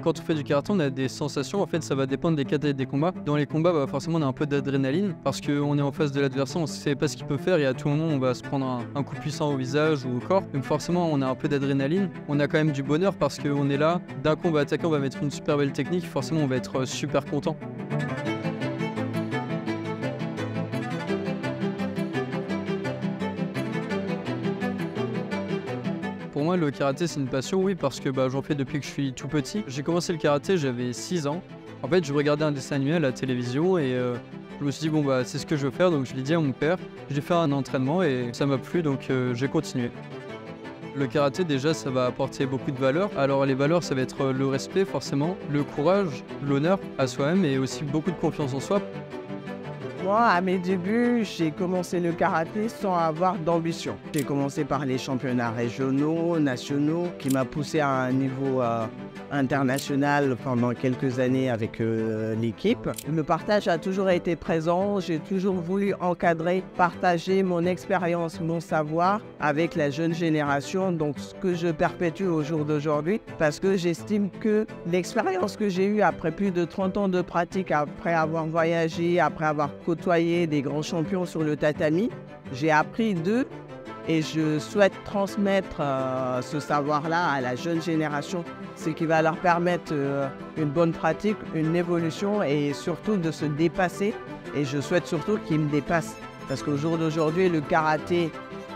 Quand on fait du karaté, on a des sensations, en fait ça va dépendre des katas et des combats. Dans les combats, forcément on a un peu d'adrénaline parce qu'on est en face de l'adversaire, on ne sait pas ce qu'il peut faire et à tout moment on va se prendre un coup puissant au visage ou au corps. Donc forcément on a un peu d'adrénaline. On a quand même du bonheur parce qu'on est là, d'un coup on va attaquer, on va mettre une super belle technique, forcément on va être super content. Pour moi, le karaté, c'est une passion, oui, parce que j'en fais depuis que je suis tout petit. J'ai commencé le karaté, j'avais 6 ans. En fait, je regardais un dessin animé à la télévision et je me suis dit, c'est ce que je veux faire, donc je l'ai dit à mon père. J'ai fait un entraînement et ça m'a plu, donc j'ai continué. Le karaté, déjà, ça va apporter beaucoup de valeurs. Alors, les valeurs, ça va être le respect, forcément, le courage, l'honneur à soi-même et aussi beaucoup de confiance en soi. Moi, à mes débuts, j'ai commencé le karaté sans avoir d'ambition. J'ai commencé par les championnats régionaux, nationaux, qui m'a poussé à un niveau international pendant quelques années avec l'équipe. Le partage a toujours été présent. J'ai toujours voulu encadrer, partager mon expérience, mon savoir avec la jeune génération. Donc, ce que je perpétue au jour d'aujourd'hui, parce que j'estime que l'expérience que j'ai eue après plus de 30 ans de pratique, après avoir voyagé, après avoir côtoyé des grands champions sur le tatami, j'ai appris d'eux et je souhaite transmettre ce savoir-là à la jeune génération, ce qui va leur permettre une bonne pratique, une évolution et surtout de se dépasser. Et je souhaite surtout qu'ils me dépassent parce qu'au jour d'aujourd'hui, le karaté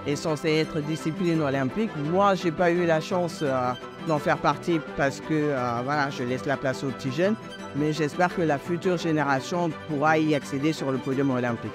est censé être discipline olympique. Moi, j'ai pas eu la chance d'en faire partie parce que je laisse la place aux petits jeunes. Mais j'espère que la future génération pourra y accéder sur le podium olympique.